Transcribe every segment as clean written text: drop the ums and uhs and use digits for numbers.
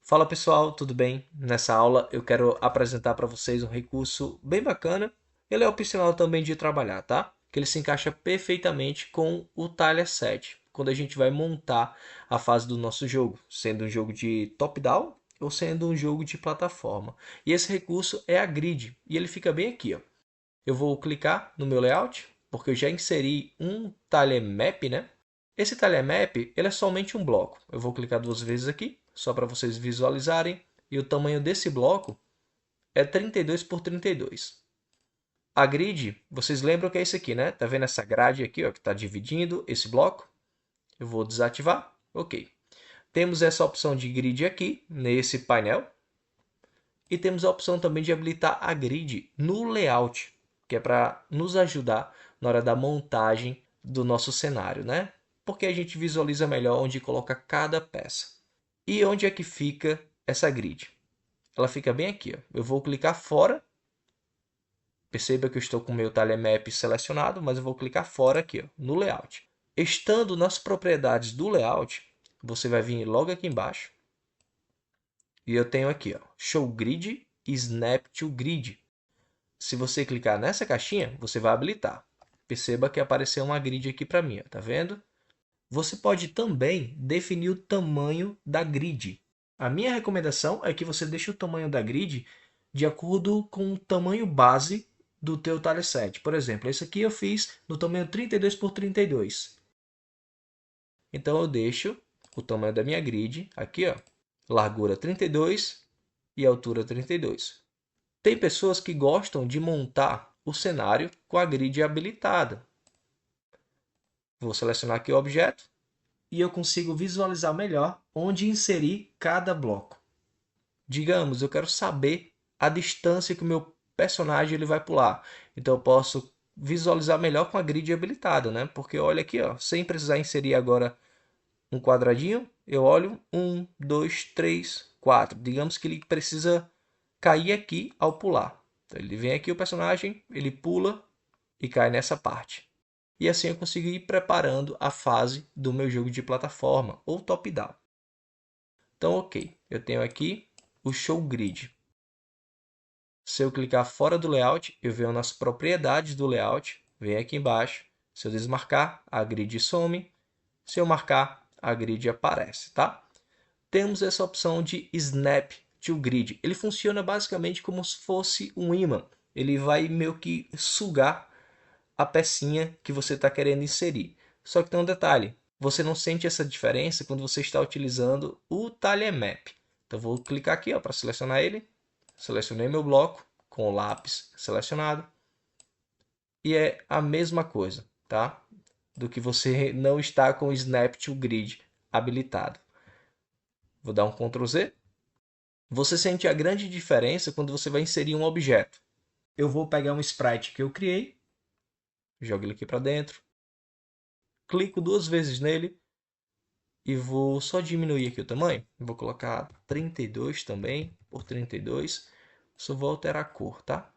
Fala pessoal, tudo bem? Nessa aula eu quero apresentar para vocês um recurso bem bacana. Ele é opcional também de trabalhar, tá? Que ele se encaixa perfeitamente com o Tiler 7, quando a gente vai montar a fase do nosso jogo, sendo um jogo de top-down ou sendo um jogo de plataforma. E esse recurso é a grid, e ele fica bem aqui, ó. Eu vou clicar no meu layout, porque eu já inseri um Tiler Map, né? Esse Tiler Map, ele é somente um bloco. Eu vou clicar duas vezes aqui, só para vocês visualizarem. E o tamanho desse bloco é 32 por 32. A grid, vocês lembram que é isso aqui, né? Tá vendo essa grade aqui, ó, que está dividindo esse bloco? Eu vou desativar. Ok. Temos essa opção de grid aqui, nesse painel. E temos a opção também de habilitar a grid no layout, que é para nos ajudar na hora da montagem do nosso cenário, né? Porque a gente visualiza melhor onde coloca cada peça. E onde é que fica essa grid? Ela fica bem aqui, ó. Eu vou clicar fora. Perceba que eu estou com o meu tilemap selecionado, mas eu vou clicar fora aqui, ó, no layout. Estando nas propriedades do layout, você vai vir logo aqui embaixo. E eu tenho aqui, ó, Show Grid e Snap to Grid. Se você clicar nessa caixinha, você vai habilitar. Perceba que apareceu uma grid aqui para mim, ó, tá vendo? Você pode também definir o tamanho da grid. A minha recomendação é que você deixe o tamanho da grid de acordo com o tamanho base do teu tileset. Por exemplo, esse aqui eu fiz no tamanho 32 por 32. Então eu deixo o tamanho da minha grid aqui, ó, largura 32 e altura 32. Tem pessoas que gostam de montar o cenário com a grid habilitada. Vou selecionar aqui o objeto e eu consigo visualizar melhor onde inserir cada bloco. Digamos, eu quero saber a distância que o meu personagem ele vai pular. Então eu posso visualizar melhor com a grid habilitada, né? Porque olha aqui, ó, sem precisar inserir agora um quadradinho, eu olho 1, 2, 3, 4. Digamos que ele precisa cair aqui ao pular. Então, ele vem aqui o personagem, ele pula e cai nessa parte. E assim eu consigo ir preparando a fase do meu jogo de plataforma ou top-down. Então, ok, eu tenho aqui o Show Grid. Se eu clicar fora do layout, eu venho nas propriedades do layout, venho aqui embaixo. Se eu desmarcar, a grid some. Se eu marcar, a grid aparece, tá? Temos essa opção de Snap to Grid. Ele funciona basicamente como se fosse um ímã. Ele vai meio que sugar a pecinha que você está querendo inserir. Só que tem um detalhe, você não sente essa diferença quando você está utilizando o Tilemap. Então vou clicar aqui para selecionar ele. Selecionei meu bloco com o lápis selecionado. E é a mesma coisa, tá? Do que você não está com o Snap to Grid habilitado. Vou dar um Ctrl Z. Você sente a grande diferença quando você vai inserir um objeto. Eu vou pegar um sprite que eu criei, jogo ele aqui para dentro, clico duas vezes nele e vou só diminuir aqui o tamanho. Vou colocar 32 também, por 32. Só vou alterar a cor, tá?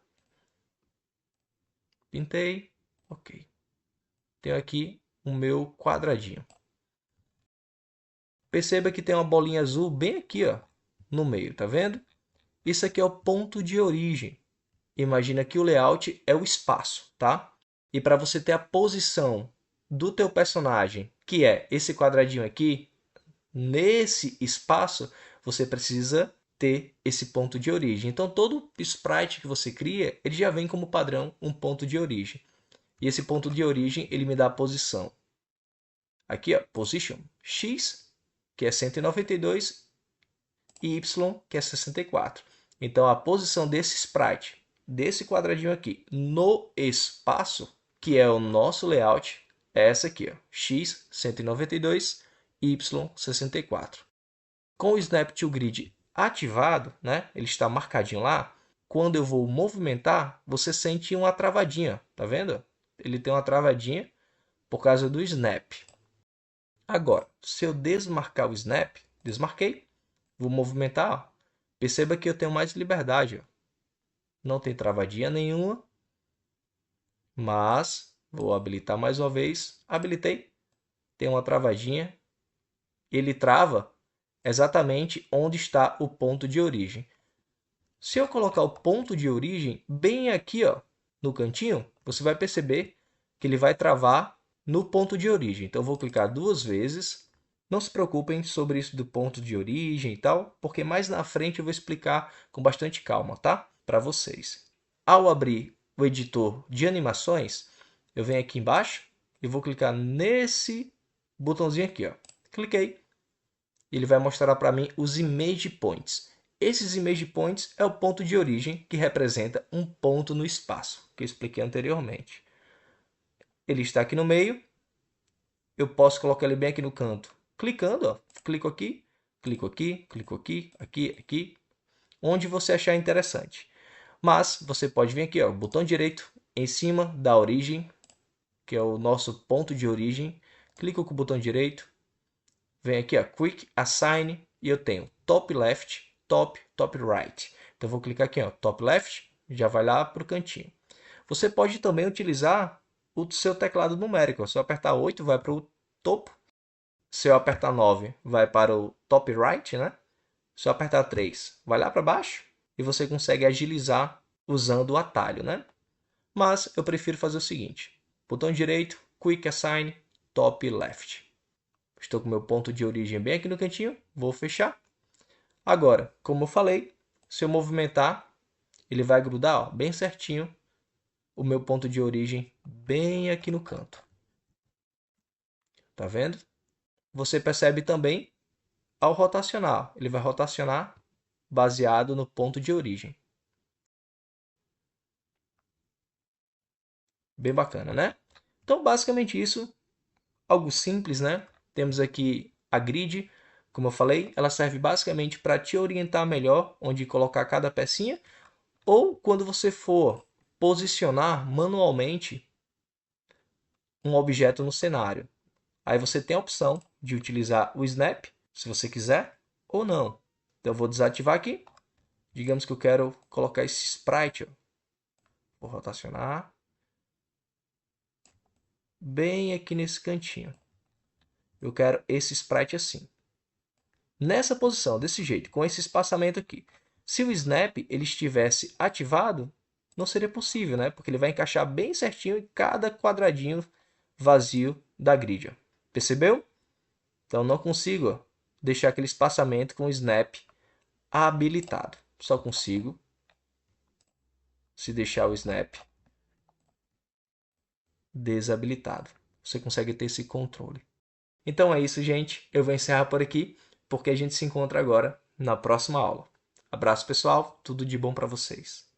Pintei, ok. Tenho aqui o meu quadradinho. Perceba que tem uma bolinha azul bem aqui, ó, no meio, tá vendo? Isso aqui é o ponto de origem. Imagina que o layout é o espaço, tá? E para você ter a posição do teu personagem, que é esse quadradinho aqui, nesse espaço, você precisa ter esse ponto de origem. Então, todo sprite que você cria, ele já vem como padrão um ponto de origem. E esse ponto de origem, ele me dá a posição. Aqui, ó, position x, que é 192, e y, que é 64. Então, a posição desse sprite, desse quadradinho aqui, no espaço, que é o nosso layout, é essa aqui, ó, x 192, y 64. Com o Snap to Grid ativado, né, ele está marcadinho lá, quando eu vou movimentar, você sente uma travadinha, tá vendo? Ele tem uma travadinha por causa do Snap. Agora, se eu desmarcar o Snap, desmarquei, vou movimentar, perceba que eu tenho mais liberdade. Ó. Não tem travadinha nenhuma, mas vou habilitar mais uma vez. Habilitei, tem uma travadinha. Ele trava exatamente onde está o ponto de origem. Se eu colocar o ponto de origem bem aqui, ó, no cantinho, você vai perceber que ele vai travar no ponto de origem. Então, eu vou clicar 2 vezes. Não se preocupem sobre isso do ponto de origem e tal, porque mais na frente eu vou explicar com bastante calma, tá? Para vocês. Ao abrir o editor de animações, eu venho aqui embaixo e vou clicar nesse botãozinho aqui, ó. Cliquei. Ele vai mostrar para mim os image points. Esses image points é o ponto de origem que representa um ponto no espaço, que eu expliquei anteriormente. Ele está aqui no meio. Eu posso colocar ele bem aqui no canto. Clicando, ó. Clico aqui, clico aqui, clico aqui, aqui, aqui, onde você achar interessante. Mas você pode vir aqui, ó, botão direito em cima da origem, que é o nosso ponto de origem. Clico com o botão direito, vem aqui, ó, Quick Assign, e eu tenho Top Left, Top, Top Right. Então, eu vou clicar aqui, ó, Top Left, já vai lá para o cantinho. Você pode também utilizar o seu teclado numérico. Se eu apertar 8, vai para o topo. Se eu apertar 9, vai para o Top Right, né? Se eu apertar 3, vai lá para baixo. E você consegue agilizar usando o atalho, né? Mas eu prefiro fazer o seguinte. Botão direito, Quick Assign, Top Left. Estou com meu ponto de origem bem aqui no cantinho. Vou fechar. Agora, como eu falei, se eu movimentar, ele vai grudar, ó, bem certinho o meu ponto de origem bem aqui no canto. Tá vendo? Você percebe também ao rotacionar. Ele vai rotacionar baseado no ponto de origem. Bem bacana, né? Então, basicamente isso. Algo simples, né? Temos aqui a grid. Como eu falei, ela serve basicamente para te orientar melhor onde colocar cada pecinha. Ou quando você for posicionar manualmente um objeto no cenário. Aí você tem a opção de utilizar o Snap, se você quiser, ou não. Então eu vou desativar aqui. Digamos que eu quero colocar esse sprite. Ó. Vou rotacionar. Bem aqui nesse cantinho. Eu quero esse sprite assim. Nessa posição, desse jeito, com esse espaçamento aqui. Se o Snap ele estivesse ativado, não seria possível, né? Porque ele vai encaixar bem certinho em cada quadradinho vazio da grid. Ó. Percebeu? Então não consigo deixar aquele espaçamento com o Snap habilitado. Só consigo se deixar o Snap desabilitado. Você consegue ter esse controle. Então é isso, gente. Eu vou encerrar por aqui, porque a gente se encontra agora na próxima aula. Abraço, pessoal. Tudo de bom para vocês.